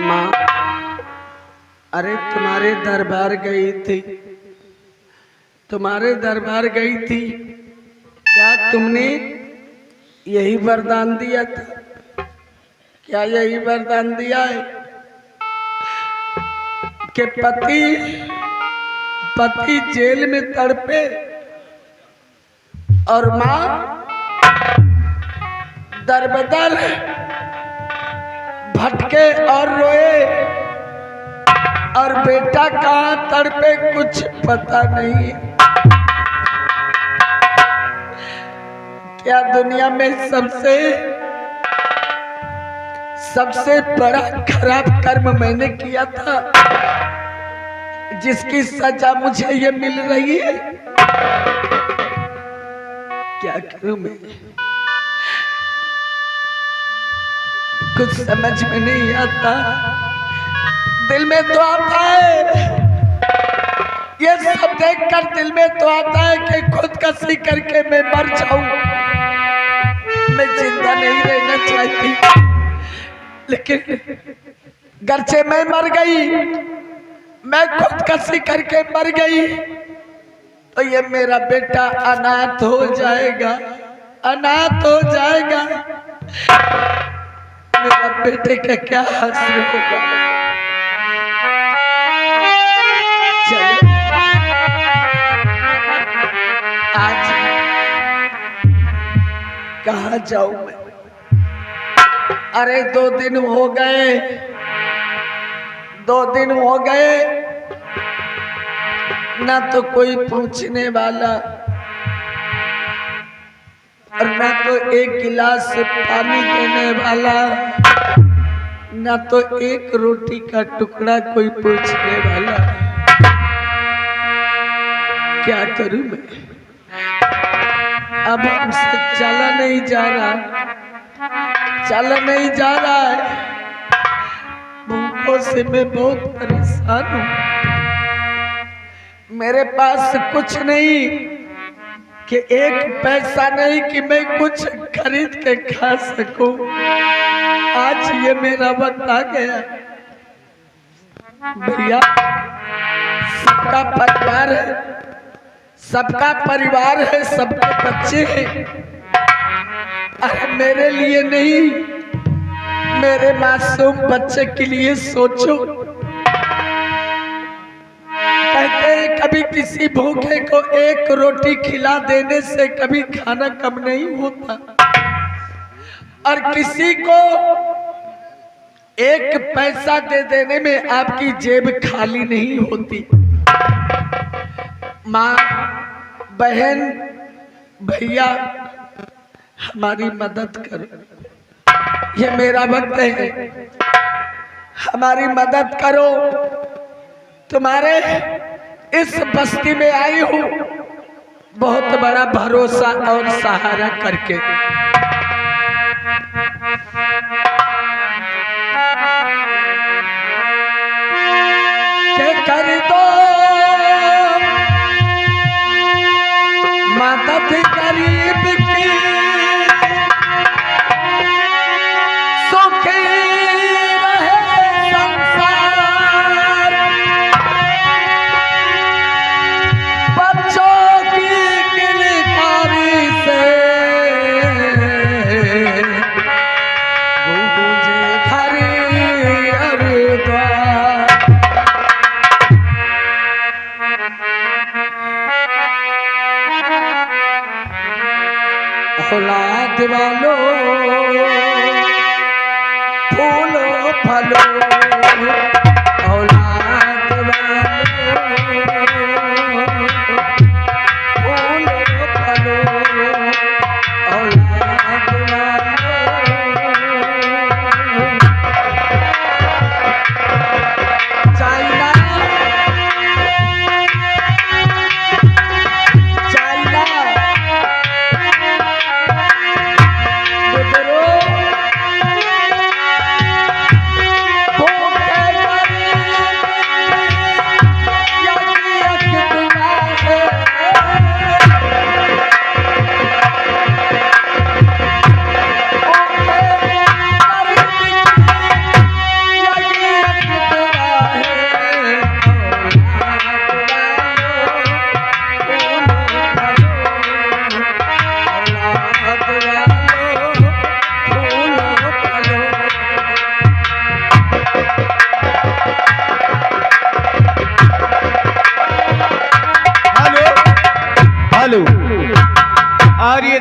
माँ, अरे तुम्हारे दरबार गई थी, तुम्हारे दरबार गई थी। क्या तुमने यही वरदान दिया था? क्या यही वरदान दिया है कि पति जेल में तड़पे और माँ दरबदर भटके और रोए, और बेटा कहाँ तड़पे कुछ पता नहीं। क्या दुनिया में सबसे बड़ा खराब कर्म मैंने किया था, जिसकी सजा मुझे ये मिल रही है? क्या करूं मैं? कुछ समझ में नहीं आता। दिल में तो आता है, ये सब देखकर दिल में तो आता है कि खुदकुशी करके मैं मर जाऊं। मैं जिंदा नहीं रहना चाहती, लेकिन गर्चे मैं मर गई, मैं खुदकुशी करके मर गई तो ये मेरा बेटा अनाथ हो जाएगा, अनाथ हो जाएगा। मेरा बेटे का क्या हासिल होगा? चलो आज कहाँ जाऊं मैं? अरे 2 दिन हो गए, 2 दिन हो गए, ना तो कोई पूछने वाला और ना तो एक गिलास पानी देने वाला, ना तो एक रोटी का टुकड़ा कोई पूछने वाला। क्या करूं मैं? अब हमसे चला नहीं जा रहा, चला नहीं जा रहा है। भूखों से मैं बहुत परेशान हूं। मेरे पास कुछ नहीं कि 1 पैसा नहीं कि मैं कुछ खरीद के खा सकूं। आज ये मेरा वक्त आ गया। भैया, सबका परिवार है, सबका परिवार है, सबके बच्चे हैं। अरे मेरे लिए नहीं, मेरे मासूम बच्चे के लिए सोचो। कहते हैं कभी किसी भूखे को 1 रोटी खिला देने से कभी खाना कम नहीं होता, और किसी को 1 पैसा दे देने में आपकी जेब खाली नहीं होती। माँ, बहन, भैया, हमारी मदद करो। ये मेरा वक्त है, हमारी मदद करो। तुम्हारे इस बस्ती में आई हूँ बहुत बड़ा भरोसा और सहारा करके। के कर दो मदद गरीब की, सुखी रहे संसार। बच्चों की किलकारी से गूंजे घर द्वार। औलाद वालों, फूलो फलो, औलाद वालों, फूलो फलो, औलाद वालों। चाइना, चाइना, बुजुर्गों,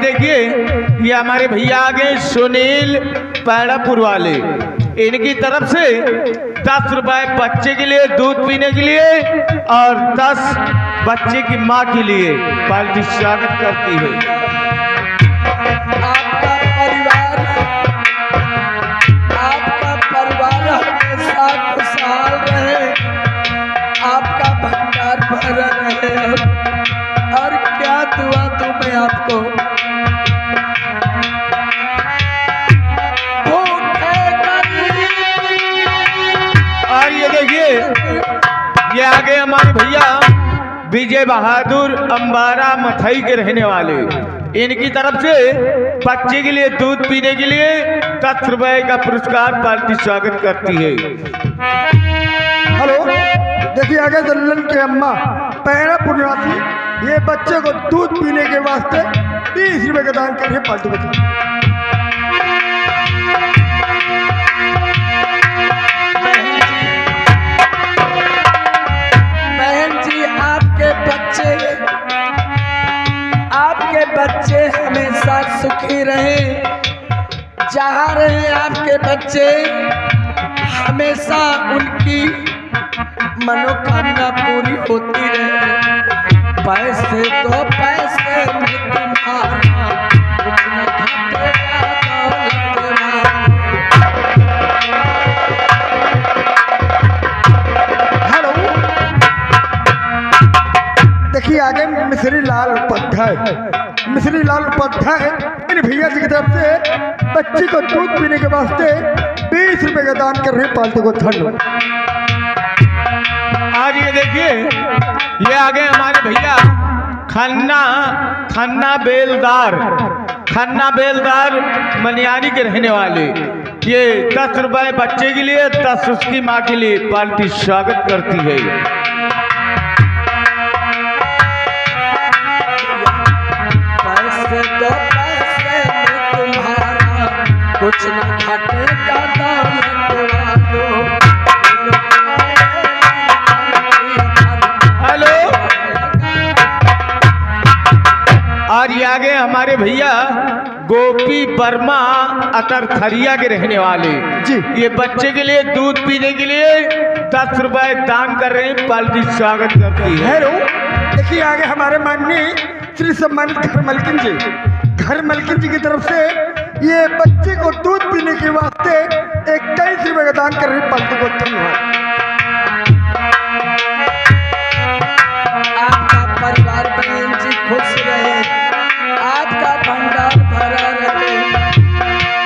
देखिए ये हमारे भैया आ गए सुनील पैड़ापुर वाले, इनकी तरफ से 10 रुपए बच्चे के लिए दूध पीने के लिए और 10 बच्चे की माँ के लिए पार्टी स्वागत करती है। आपका परिवार हमेशा खुशहाल रहे, आपका भंडार भरा रहे। और क्या दुआ दूं मैं आपको। और ये देखिए ये आगे हमारे भैया विजय बहादुर अंबारा मथई के रहने वाले, इनकी तरफ से बच्चे के लिए दूध पीने के लिए 10 रुपए का पुरस्कार पार्टी स्वागत करती है। हेलो, देखिए आगे दल्लन के अम्मा पैड़ापुर निवासी ये बच्चे को दूध पीने के वास्ते 20 रुपए का दान कर रहे पार्टी बच्चे। बहन जी आपके बच्चे हमेशा सुखी रहे, जहाँ रहे आपके बच्चे हमेशा उनकी मनोकामना पूरी होती रहे। पैसे तो पैसे में तुम्हारा कुछ न घटेगा दौलत। हेलो, देखिए आगे मिश्री लाल उपाध्याय इन भैया जी की तरफ से बच्ची को दूध पीने के वास्ते 20 रुपए का दान कर रहे पार्टी को धन्यवाद। आज ये देखिए ये आगे हमारे भैया खन्ना बेलदार मनियारी के रहने वाले, ये 10 रुपए बच्चे के लिए 10 उसकी माँ के लिए पार्टी स्वागत करती है। पैसे तो पैसे में तुम्हारा कुछ न घटेगा दौलत वालों। हेलो, और ये आगे हमारे भैया गोपी वर्मा अतरथरिया के रहने वाले जी, ये बच्चे के लिए दूध पीने के लिए 10 रुपए दान कर रहे हैं, पार्टी स्वागत करती है। हेलो, देखिए आगे हमारे माननीय श्री सम्मानित घर मलकिन जी की तरफ से ये बच्चे को दूध पीने के वास्ते 21 रुपए का दान कर रहे पार्टी को धन्यवाद। आपका परिवार बहन जी खुश रहे, आपका भंडार भरा रहे।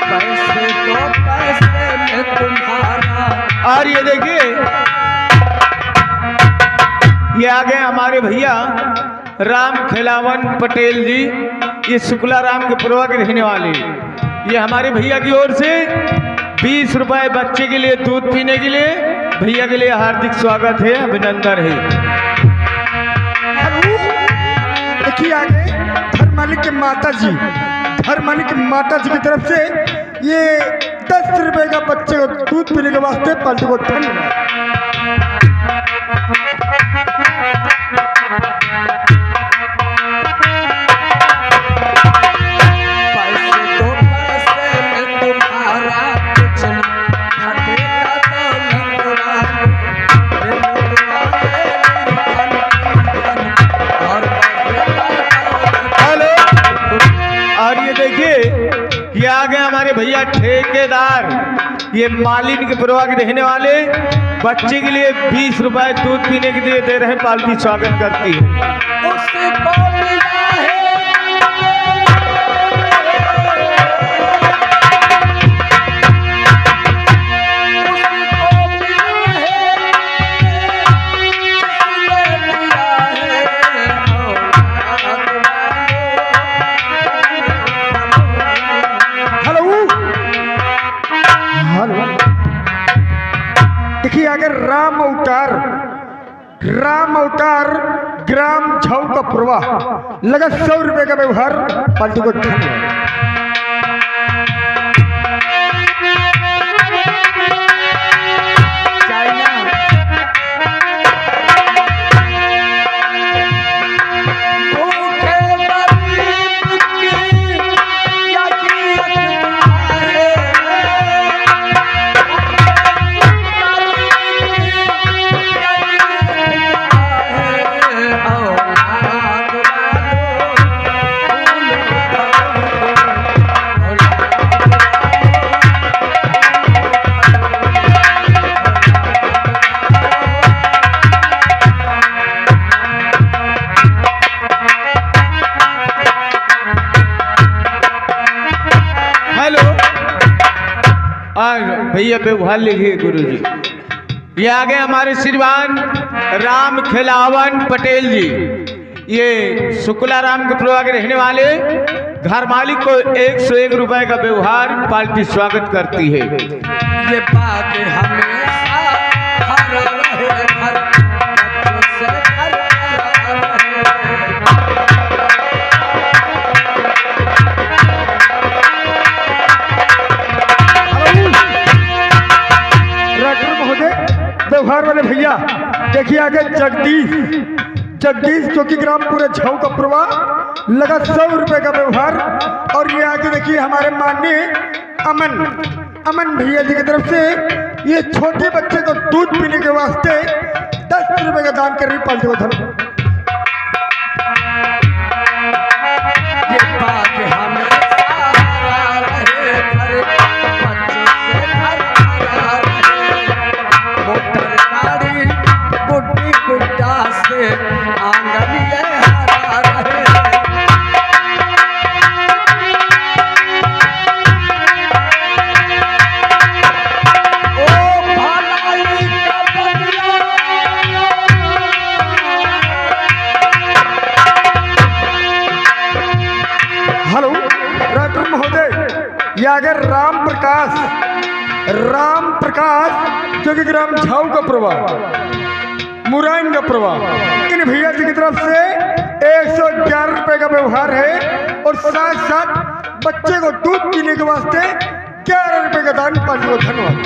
पैसे तो पैसे में तुम्हारा। और ये देखिए ये आगे हमारे भैया राम खिलावन पटेल जी, ये शुक्ला राम के पुरवा के रहने वाले, ये हमारे भैया की ओर से 20 रुपए बच्चे के लिए दूध पीने के लिए भैया के लिए हार्दिक स्वागत है, अभिनंदन है। देखिए आगे धर्मालिक के माता जी की तरफ से ये 10 रुपए का बच्चे को दूध पीने के वास्ते पार्टी को धन्यवाद। पैसे तो पैसे में तुम्हारा कुछ न घटेगा दौलत वालों। हेलो, और ये देखिए ये आ गए हमारे भैया ठेकेदार, ये मालिन के पुरवा के रहने वाले, बच्चे के लिए 20 रुपए दूध पीने के लिए दे रहे हैं, पार्टी स्वागत करती है। उसको मिला है देखिए अगर राम अवतार ग्राम झाऊ का प्रवाह लगा 100 रुपए का व्यवहार पार्टी को धन्यवाद। भूखे गरीब की और भैया व्यवहार लिखिए गुरुजी। ये आगे हमारे श्रीमान राम खिलावन पटेल जी, ये शुक्ला राम के प्रभा के रहने वाले, घर मालिक को 101 रुपए का व्यवहार पार्टी स्वागत करती है। ये बात हमेशा हर रहे हर बच्चों से हर डॉक्टर महोदय, व्यवहार वाले भैया देखिए आगे जगदीश जो कि ग्राम पूरे झाऊ का प्रवाह लगा 100 रुपए का व्यवहार। और ये आगे देखिए हमारे माननीय अमन भैया जी की तरफ से ये छोटे बच्चे को दूध पीने के वास्ते 10 रुपए का दान कर रही पालतू को धन्यवाद। ये बात हमेशा हर रहे हर बच्चों से हर मोटर गाड़ी गुड्डी गुड्डा से आंगन ये हरा रहे। हेलो डॉक्टर महोदय, ये आगे राम प्रकाश जो कि ग्राम झाऊ का प्रवाह मुराइन का प्रवाह, इन भैया जी की तरफ से 111 रुपए का व्यवहार है। और साथ साथ बच्चे को दूध पीने के वास्ते 11 रुपए का दान पालतू को धन्यवाद।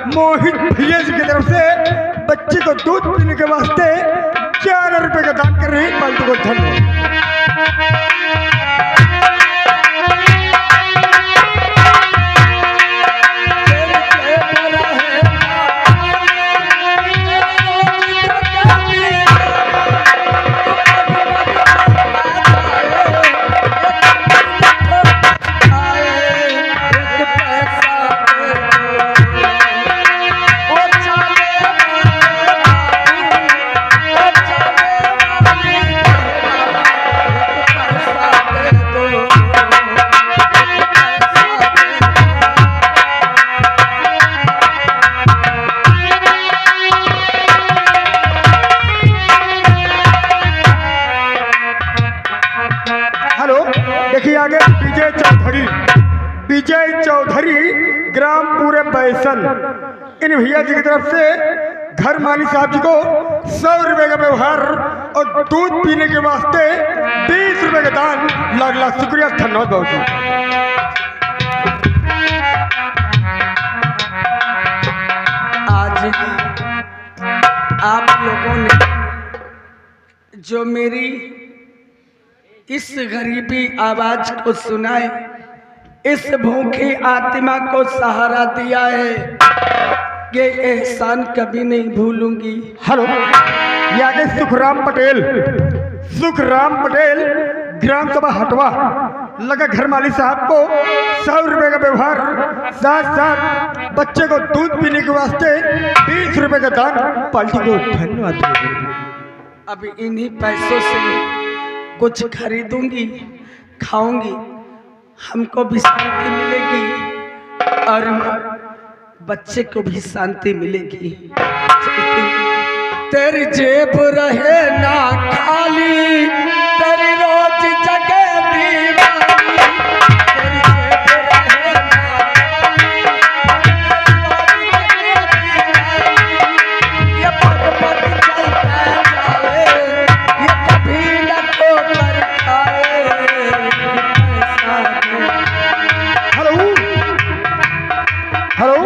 मोहित भैया जी की तरफ से बच्चे को दूध पीने के वास्ते 11 रुपए का दान कर रहे हैं पालतू को धन्यवाद। देखिए आगे विजय चौधरी ग्राम पूरे बैसन, इन भैया जी की तरफ से घर माली साहब जी को 100 रुपए का व्यवहार और दूध पीने के वास्ते 20 रुपए का दान। लाख लाख शुक्रिया, धन्यवाद बाबू जी। आज आप लोगों ने जो मेरी इस गरीबी आवाज को सुनाए, इस भूखी आत्मा को सहारा दिया है, ये एहसान कभी नहीं भूलूंगी। हेलो, ये आगे सुखराम पटेल ग्राम सभा हटवा लगा घर माली साहब को 100 रुपए का व्यवहार, साथ साथ बच्चे को दूध पीने के वास्ते 20 रुपए का दान। पार्टी को धन्यवाद। अब इन्हीं पैसों से कुछ खरीदूंगी, खाऊंगी, हमको भी शांति मिलेगी और बच्चे को भी शांति मिलेगी। तेरी जेब रहे ना खाली, तेरी रोज जगह दीवानी। तेरी जेब रहे ना खाली, तेरी रोज जगह दीवानी। ये पग पग चलता जाए, ये कभी न ठोकर खाए। हेलो हेलो,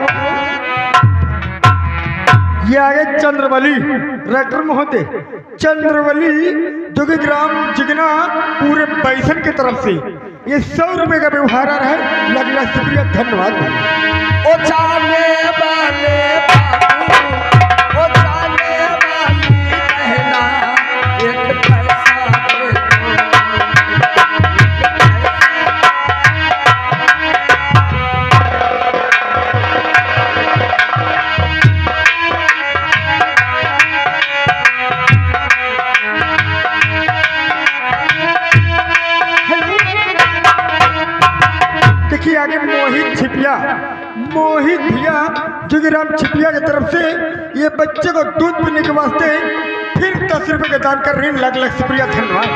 ये आगे चंद्रवली राइटर महोदय, चंद्रवली जो कि ग्राम जिगना पूरे बैसन की तरफ से ये 100 रुपए का व्यवहार आ रहा है। लगना शुक्रिया, धन्यवाद। ओ जाने वाले बाबू, ओ जाने वाली बहना, एक पैसा दे दो, देखिए आगे मोहित भैया जो कि राम छिपिया की तरफ से ये बच्चे को दूध पीने के वास्ते फिर 10 रुपए का दान कर रहे हैं। लाख लाख शुक्रिया, धन्यवाद।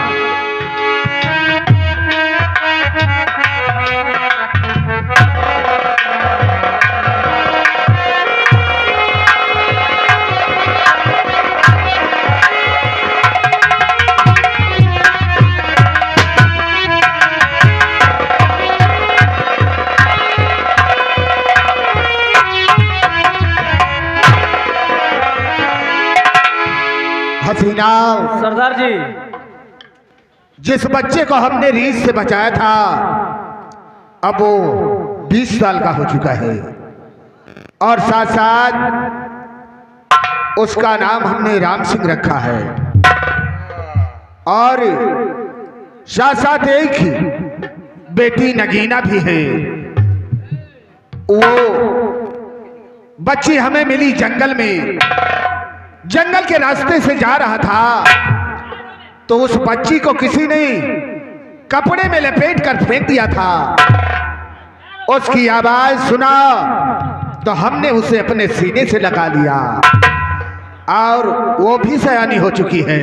हसीना, सरदार जी, जिस बच्चे को हमने रीछ से बचाया था अब वो 20 साल का हो चुका है और साथ साथ उसका नाम हमने राम सिंह रखा है और साथ साथ एक ही बेटी नगीना भी है। वो बच्ची हमें मिली जंगल में, जंगल के रास्ते से जा रहा था तो उस बच्ची को किसी ने कपड़े में लपेट कर फेंक दिया था। उसकी आवाज सुना तो हमने उसे अपने सीने से लगा लिया और वो भी सयानी हो चुकी है।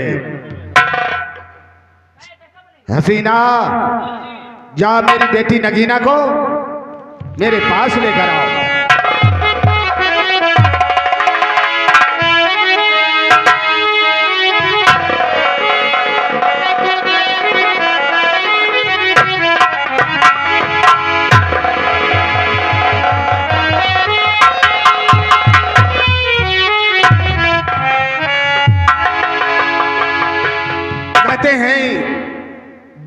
हसीना, जा मेरी बेटी नगीना को मेरे पास लेकर आओ।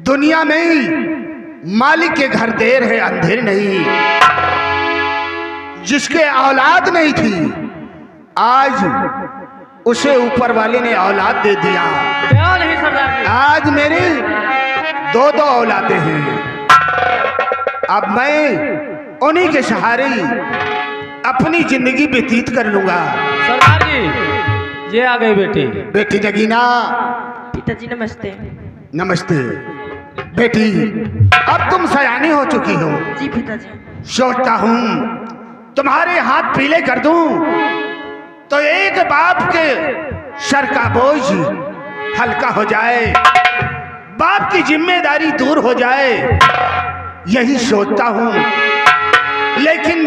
दुनिया में मालिक के घर देर है अंधेर नहीं। जिसके औलाद नहीं थी आज उसे ऊपर वाले ने औलाद दे दिया। क्या नहीं सरदार जी? आज मेरी 2 औलादें हैं। अब मैं उन्हीं के सहारे अपनी जिंदगी व्यतीत कर लूंगा। सरदार जी, ये आ गई बेटी। बेटी नगीना। पिताजी नमस्ते। नमस्ते बेटी, अब तुम सयानी हो चुकी हो। जी पिताजी। सोचता हूँ तुम्हारे हाथ पीले कर दूं तो एक बाप के सर का बोझ हल्का हो जाए, बाप की जिम्मेदारी दूर हो जाए, यही सोचता हूँ। लेकिन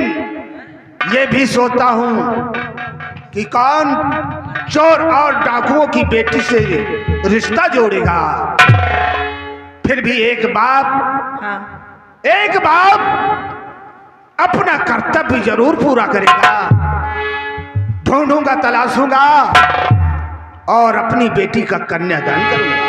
ये भी सोचता हूँ कि कौन चोर और डाकुओं की बेटी से रिश्ता जोड़ेगा। फिर भी एक बाप अपना कर्तव्य जरूर पूरा करेगा। ढूंढूंगा, तलाशूंगा और अपनी बेटी का कन्यादान करूंगा।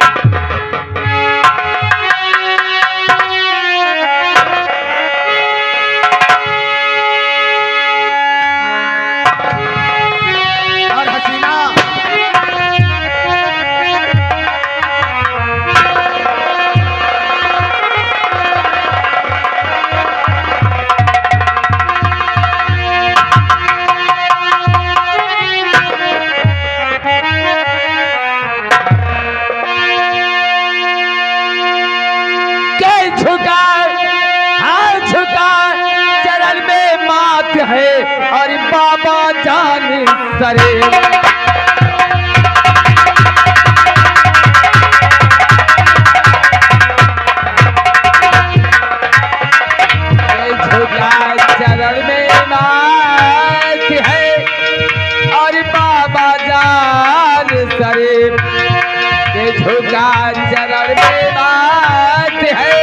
सरे झुका चरण में नाथ है और बाबा जान सरे झुका चरण में नाथ है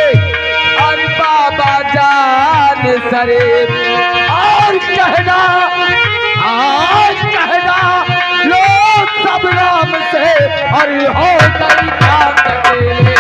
और बाबा जान सरे और कहना आज कहना लो सब राम से और हो गई बात अकेले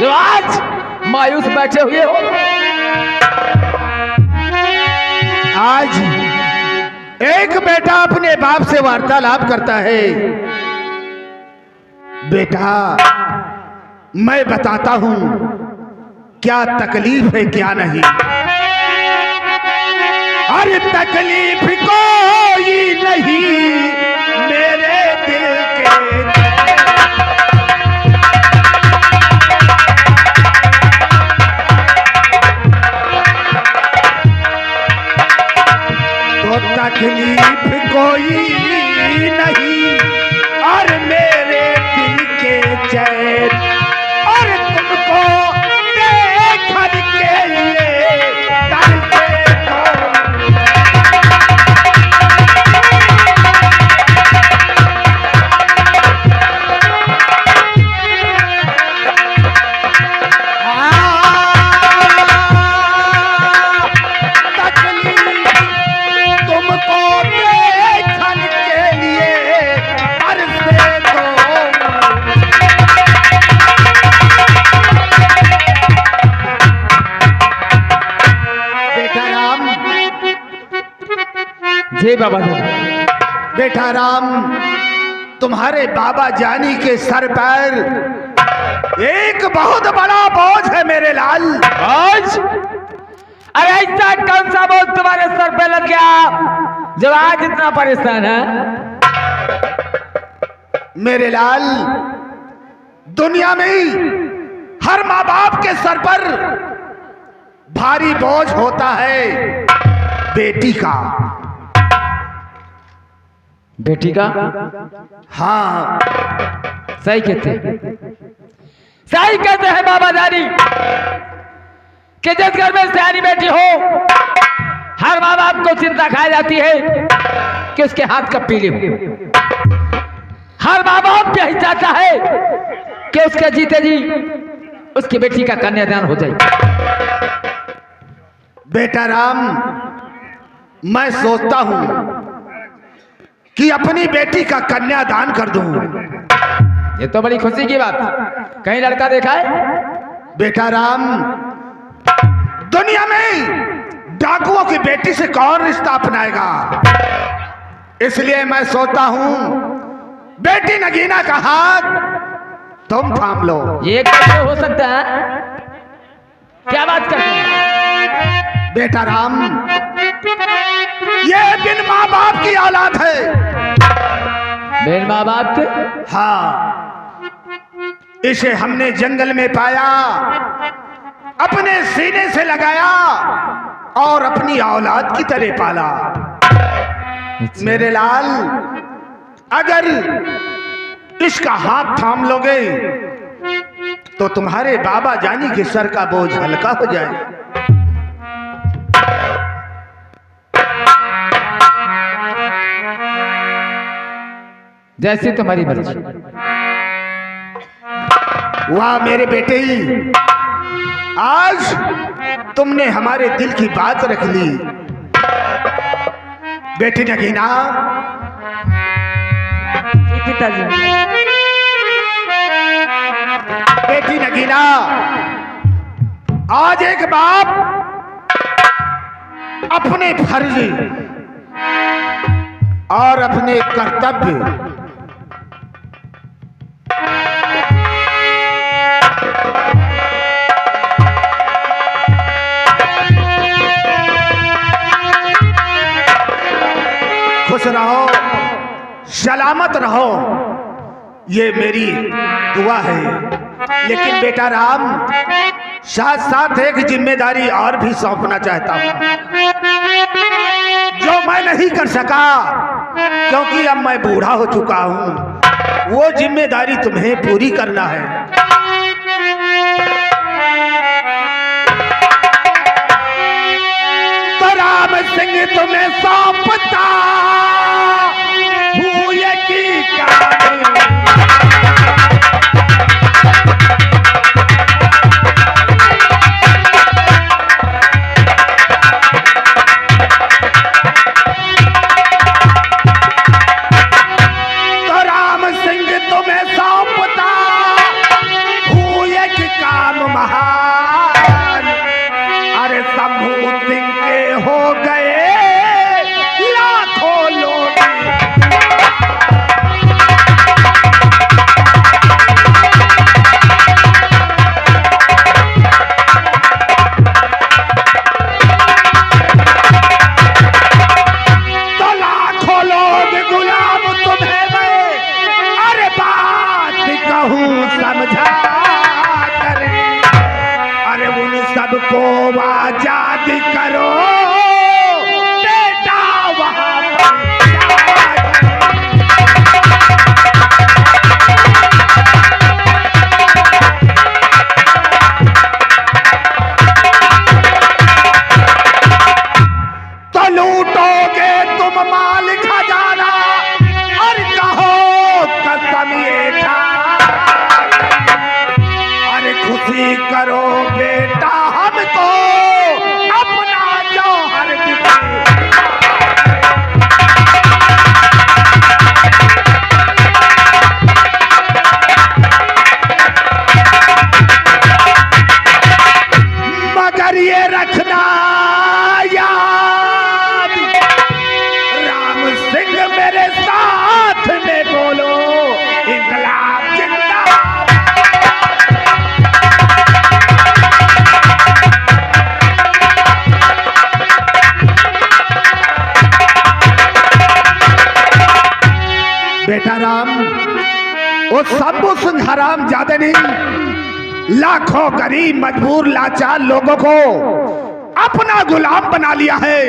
जो आज मायूस बैठे हुए हो। आज एक बेटा अपने बाप से वार्तालाप करता है। बेटा मैं बताता हूं क्या तकलीफ है क्या नहीं। अरे तकलीफ कोई नहीं मेरे दिल के तकलीफ कोई नहीं और मेरे दिल के चैन और तुमको देखने के लिए तरसे जी बाबा जी। बेटा राम तुम्हारे बाबा जानी के सर पर एक बहुत बड़ा बोझ है मेरे लाल। बोझ? अरे ऐसा कौन सा बोझ तुम्हारे सर पे लग गया जो आज इतना परेशान है? मेरे लाल दुनिया में हर माँ बाप के सर पर भारी बोझ होता है बेटी का। बेटी का? हाँ सही कहते सही कहते हैं बाबा जानी कि जिस घर में सयानी बेटी हो हर माँ बाप को चिंता खाई जाती है कि उसके हाथ कब पीले हो। हर माँ बाप यही चाहता है कि उसके जीते जी उसकी बेटी का कन्यादान हो जाए। बेटा राम मैं सोचता हूं कि अपनी बेटी का कन्यादान कर दूं। ये तो बड़ी खुशी की बात। कहीं लड़का देखा है? बेटा राम दुनिया में डाकुओं की बेटी से कौन रिश्ता अपनाएगा, इसलिए मैं सोचता हूं बेटी नगीना का हाथ तुम थाम लो। ये कैसे हो सकता है? क्या बात करते हैं? बेटा राम ये बिन माँ बाप की औलाद है। बिन माँ बाप के? हाँ इसे हमने जंगल में पाया, अपने सीने से लगाया और अपनी औलाद की तरह पाला। मेरे लाल अगर इसका हाथ थाम लोगे तो तुम्हारे बाबा जानी के सर का बोझ हल्का हो जाए। जैसी तुम्हारी मर्जी। वाह मेरे बेटे, आज तुमने हमारे दिल की बात रख ली। बेटी नगीना। जी पिताजी। बेटी नगीना, आज एक बाप अपने फर्ज और अपने कर्तव्य सलामत रहो, ये मेरी दुआ है। लेकिन बेटा राम, साथ साथ एक जिम्मेदारी और भी सौंपना चाहता हूँ, जो मैं नहीं कर सका क्योंकि अब मैं बूढ़ा हो चुका हूँ। वो जिम्मेदारी तुम्हें पूरी करना है। तो राम सिंह तुम्हें सौंपता हूँ ये की कहानी। महान, अरे शंभू सिंह के हो गए लाखों लोग। तो लाखों लोग गुलाम तुम्हें मैं अरे बात कहूँ समझा, सबको आजाद करो बेटा वहां तो लूटोगे तुम माल खजाना और कहो कसम ये खा, अरे खुशी करो बेटा हमको अपना जौहर दिखा। मगर ये रखना याद, राम सिंह मेरे साथ में बोलो इंकलाब जिंदाबाद। बेटा राम, वो शंभू सिंह हराम ज्यादा नहीं, लाखों गरीब मजबूर लाचार लोगों को अपना गुलाम बना लिया है।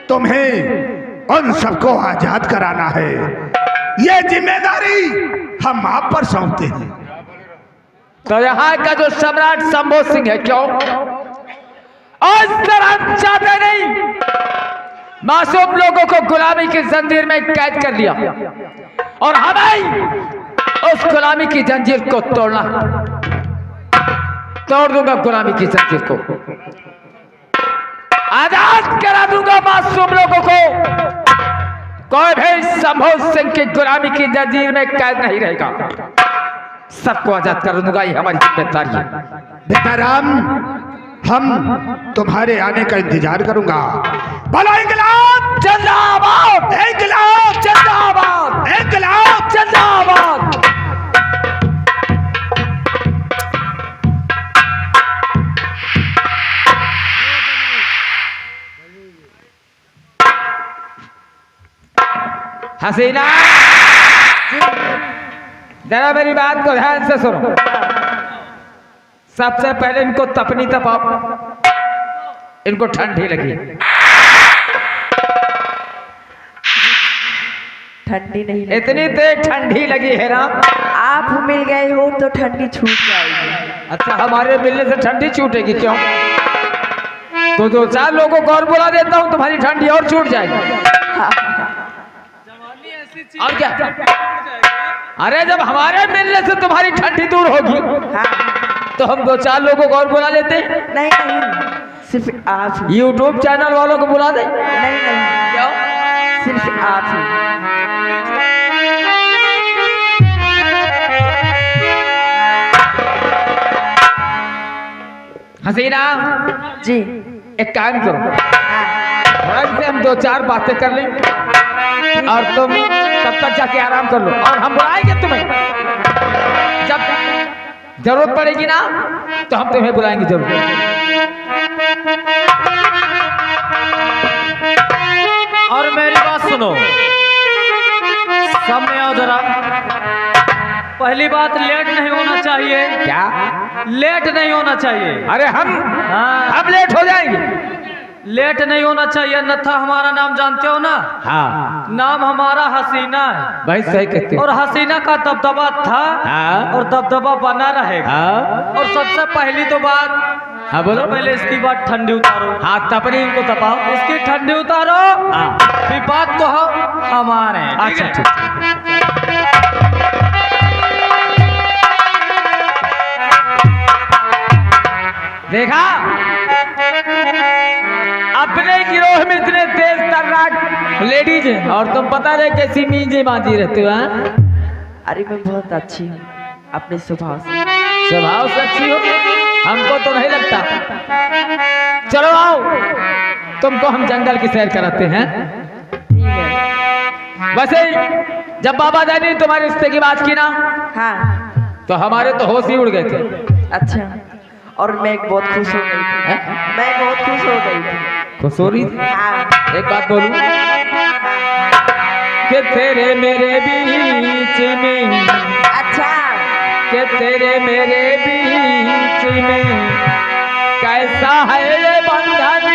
तुम्हें उन सबको आजाद कराना है। ये जिम्मेदारी हम आप पर सौंपते हैं। तो यहाँ का जो सम्राट शंभू सिंह है, क्यों और हम चाहते नहीं मासूम लोगों को गुलामी की जंजीर में कैद कर लिया, और हमें उस गुलामी की जंजीर को तोड़ना। तोड़ दूंगा गुलामी की जंजीर को, आजाद करा दूंगा मासूम लोगों को। कोई भी शंभू सिंह की गुलामी की जंजीर में कैद नहीं रहेगा, सबको आजाद कर दूंगा। ये हमारी जिम्मेदारी है। बेटा राम, हम तुम्हारे आने का इंतजार करूंगा। बोलो इंकलाब जिंदाबाद, इंकलाब जिंदाबाद, इंकलाब जिंदाबाद। हसीना, जरा मेरी बात को ध्यान से सुनो। सबसे पहले इनको तपनी तपाओ, इनको ठंडी लगी। ठंडी नहीं लगी। इतनी तेज ठंडी लगी है ना, आप मिल गए हो तो ठंडी छूट जाएगी। अच्छा, हमारे मिलने से ठंडी छूटेगी क्यों? तो दो चार लोगों को और बुला देता हूँ, तुम्हारी ठंडी और छूट जाएगी। हाँ। और क्या? अरे जब हमारे मिलने से तुम्हारी ठंडी दूर होगी, हाँ। तो हम दो चार लोगों को और बुला लेते हैं। नहीं नहीं, सिर्फ आप ही। यूट्यूब चैनल वालों को बुला दे। नहीं नहीं, क्यों? सिर्फ आप ही। हसीना जी, एक काम करो, हाँ। से हम दो चार बातें कर लें और तुम तब तक जाके आराम कर लो, और हम बुलाएंगे तुम्हें। जब जरूरत पड़ेगी ना तो हम तुम्हें बुलाएंगे जरूर। और मेरी बात सुनो, सामने आओ जरा। पहली बात, लेट नहीं होना चाहिए। क्या? लेट नहीं होना चाहिए। अरे हम हाँ, लेट हो जाएंगे। लेट नहीं होना चाहिए, अन्यथा हमारा नाम जानते हो ना? हाँ नाम हमारा हसीना है। भाई सही कहते हो। और हसीना का दबदबा था हाँ। और दबदबा बना रहेगा। हाँ और सबसे पहली तो बात, हाँ बोलो। पहले इसकी बात ठंडी उतारो। हाँ तपनी इनको तपाओ। इसकी ठंडी उतारो। हाँ फिर बात तो हमारे हैं, ठीक अच्छा है? ठीक। देखा, अपने गिरोह में इतने तेज तर्राट लेडीज हैं और तुम पता नहीं कैसी मीजे बांधी रहते हो। हाँ? अरे मैं बहुत अच्छी हूँ अपने स्वभाव से। स्वभाव से अच्छी हो, हमको तो नहीं लगता। चलो आओ, तुमको हम जंगल की सैर कराते हैं। ठीक है। वैसे जब बाबा जानी ने तुम्हारे रिश्ते की बात की ना, हाँ। तो हमारे तो होश ही उड़ गए थे। अच्छा, और मैं बहुत खुश हो गई थी। मैं बहुत खुश हो गई थी। खुश हो रही थी? हाँ। एक बात बोलूं कि तेरे मेरे बीच में, अच्छा। कि तेरे मेरे बीच में कैसा है ये बंधन